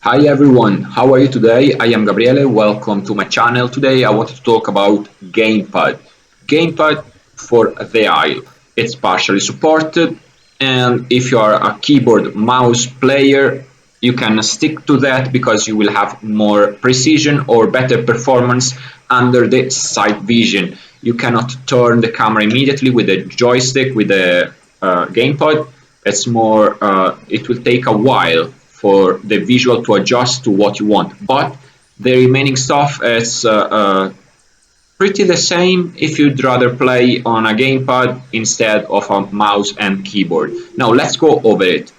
Hi everyone, how are you today? I am Gabriele, welcome to my channel. Today I wanted to talk about Gamepad. Gamepad for the Isle. It's partially supported, and if you are a keyboard mouse player, you can stick to that because you will have more precision or better performance under the sight vision. You cannot turn the camera immediately with the joystick, with the gamepad. It will take a while for the visual to adjust to what you want, but the remaining stuff is pretty the same if you'd rather play on a gamepad instead of a mouse and keyboard. Now let's go over it.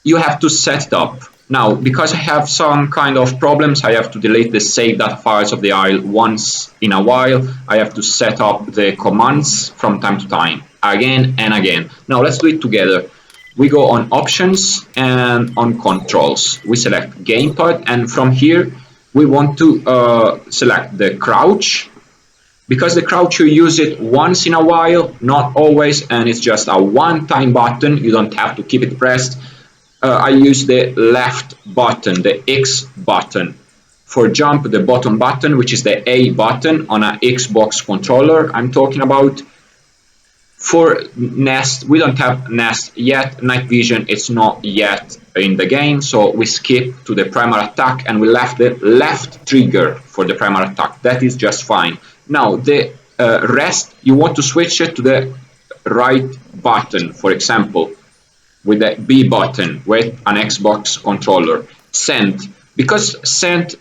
You have to set it up. Now, because I have some kind of problems, I have to delete the save data files of the Isle once in a while. I have to set up the commands from time to time, again and again. Now let's do it together. We go on options and on controls. We select gamepad, and from here we want to select the crouch. Because the crouch, you use it once in a while, not always, and it's just a one-time button. You don't have to keep it pressed. I use the left button, the X button. For jump, the bottom button, which is the A button on an Xbox controller I'm talking about. For nest, we don't have nest yet. Night vision, it's not yet in the game, so we skip to the primary attack and we left the left trigger for the primary attack. That is just fine. Now the rest, you want to switch it to the right button, for example with the B button with an Xbox controller. Send, because send,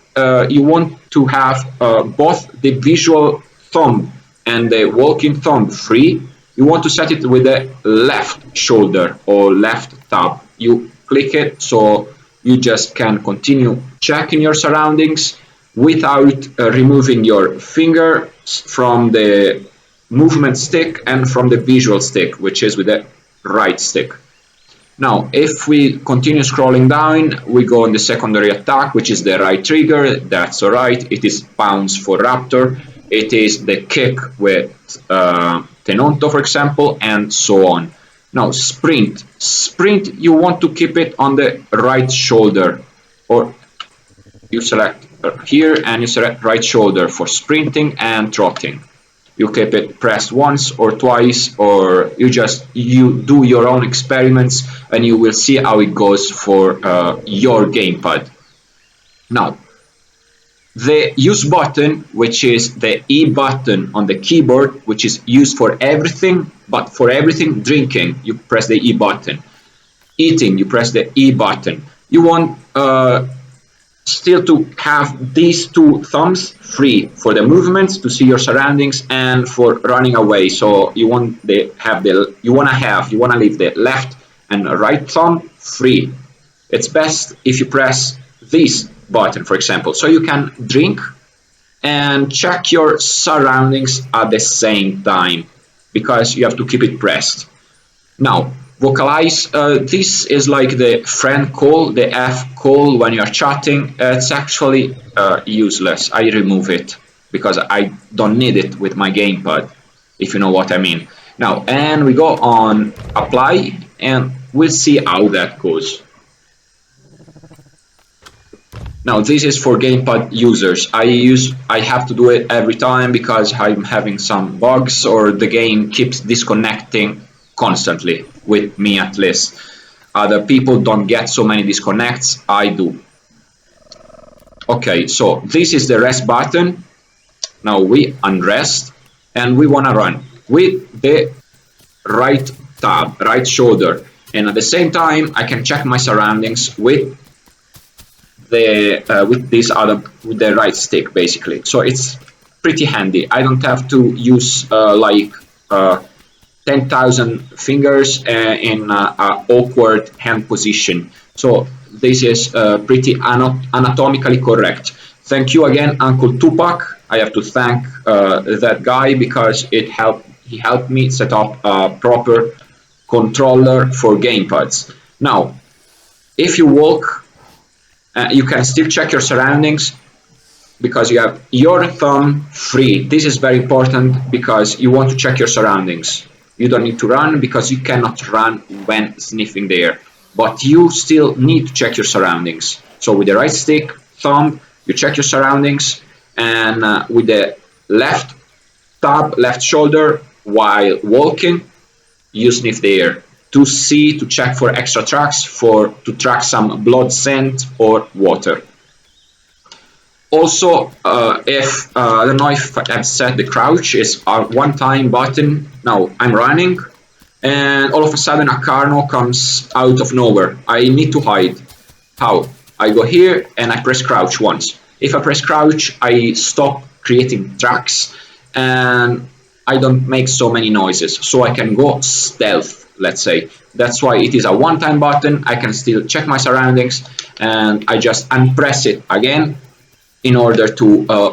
you want to have both the visual thumb and the walking thumb free. You want to set it with the left shoulder or left tab. You click it so you just can continue checking your surroundings without removing your fingers from the movement stick and from the visual stick, which is with the right stick. Now, if we continue scrolling down, we go on the secondary attack, which is the right trigger. That's alright. It is bounce for raptor. It is the kick with Tenonto, for example, and so on. Now, sprint. Sprint, you want to keep it on the right shoulder, or you select here and you select right shoulder for sprinting and trotting. You keep it pressed once or twice, or you do your own experiments and you will see how it goes for your gamepad. Now, the use button, which is the E button on the keyboard, which is used for everything, but for everything, drinking, you press the E button. Eating, you press the E button. You want still to have these two thumbs free for the movements, to see your surroundings, and for running away. So you want to leave the left and right thumb free. It's best if you press this button, for example, so you can drink and check your surroundings at the same time, because you have to keep it pressed. Now, vocalize, this is like the friend call, the F call when you're chatting. It's actually useless. I remove it because I don't need it with my gamepad, if you know what I mean. Now, and we go on apply and we'll see how that goes. Now, this is for gamepad users. I have to do it every time because I'm having some bugs or the game keeps disconnecting constantly, with me at least. Other people don't get so many disconnects, I do. Okay, so this is the rest button. Now we unrest and we want to run with the right tab, right shoulder, and at the same time I can check my surroundings with the right stick, basically. So it's pretty handy. I don't have to use 10,000 fingers in an awkward hand position. So this is pretty anatomically correct. Thank you again, UncleTupac. I have to thank that guy because he helped me set up a proper controller for gamepads. Now, if you walk, you can still check your surroundings because you have your thumb free. This is very important because you want to check your surroundings. You don't need to run because you cannot run when sniffing the air, but you still need to check your surroundings. So with the right stick, thumb, you check your surroundings, and with the left tab, left shoulder, while walking, you sniff the air to see, to check for extra tracks, to track some blood scent or water. Also, if I don't know if I've set the crouch, is a one-time button. Now I'm running, and all of a sudden a car comes out of nowhere. I need to hide. How? I go here and I press crouch once. If I press crouch, I stop creating tracks and I don't make so many noises, so I can go stealth, let's say. That's why it is a one-time button. I can still check my surroundings, and I just unpress it again in order to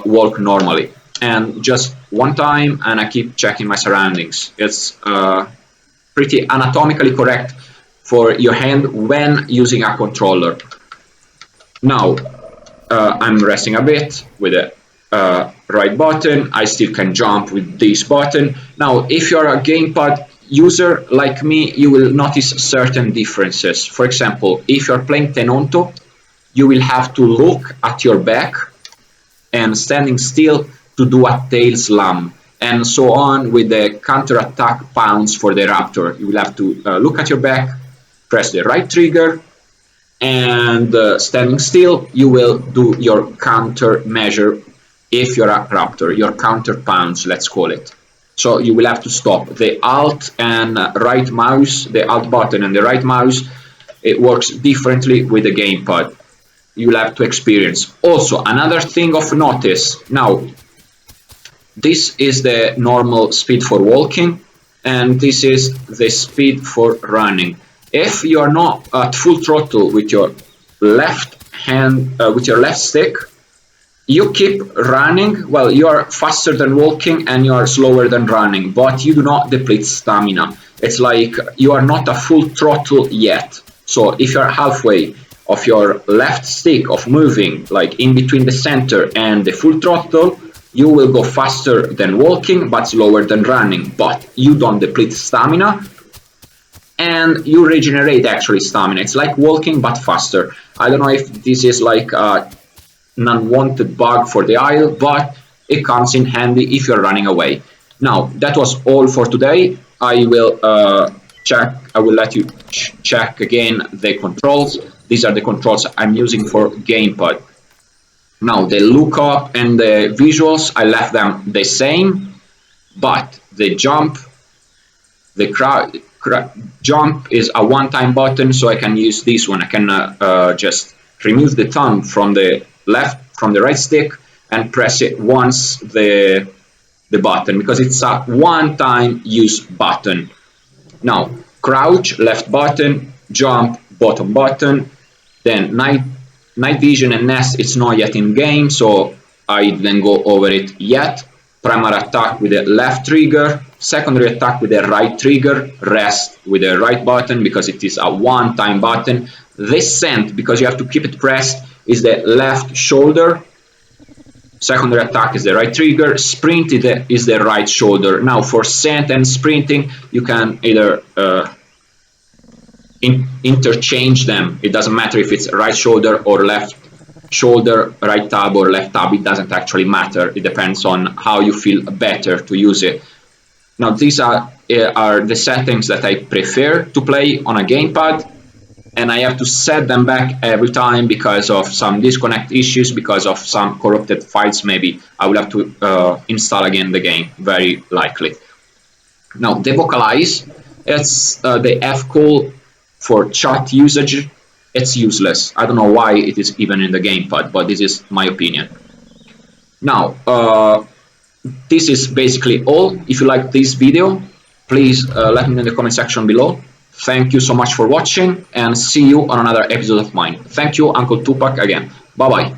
walk normally. And just one time, and I keep checking my surroundings. It's pretty anatomically correct for your hand when using a controller. Now, I'm resting a bit with the right button. I still can jump with this button. Now, if you're a gamepad user like me, you will notice certain differences. For example, if you're playing Tenonto, you will have to look at your back and standing still to do a tail slam, and so on with the counter-attack pounce for the raptor. You will have to look at your back, press the right trigger, and standing still, you will do your counter measure if you're a raptor, your counter pounce, let's call it. So you will have to stop. The Alt and right mouse, the Alt button and the right mouse, it works differently with the gamepad. You'll have to experience. Also, another thing of notice. Now, this is the normal speed for walking, and this is the speed for running. If you are not at full throttle with your left hand, with your left stick, you keep running. Well, you are faster than walking and you are slower than running, but you do not deplete stamina. It's like you are not a full throttle yet. So if you're halfway of your left stick of moving, like in between the center and the full throttle, you will go faster than walking but slower than running, but you don't deplete stamina and you regenerate actually stamina. It's like walking but faster. I don't know if this is like an unwanted bug for the Isle, but it comes in handy if you're running away. Now, that was all for today. I will let you check again the controls. These are the controls I'm using for gamepad. Now, the lookup and the visuals, I left them the same, but the jump, jump is a one-time button, so I can use this one. I can just remove the thumb from the right stick and press it once the button, because it's a one-time use button. Now, crouch, left button, jump, bottom button, then night vision and nest, it's not yet in game, so I didn't go over it yet. Primary attack with the left trigger, secondary attack with the right trigger, rest with the right button because it is a one-time button. This scent, because you have to keep it pressed, is the left shoulder. Secondary attack is the right trigger. Sprint is the right shoulder. Now, for scent and sprinting, you can either interchange them. It doesn't matter if it's right shoulder or left shoulder, right tab or left tab. It doesn't actually matter. It depends on how you feel better to use it. Now, these are the settings that I prefer to play on a gamepad, and I have to set them back every time because of some disconnect issues, because of some corrupted files. Maybe I will have to install again the game, very likely. Now, devocalize, it's the F call for chat usage. It's useless. I don't know why it is even in the gamepad, but this is my opinion. Now, this is basically all. If you like this video, please let me know in the comment section below. Thank you so much for watching, and see you on another episode of mine. Thank you, UncleTupac again. Bye bye.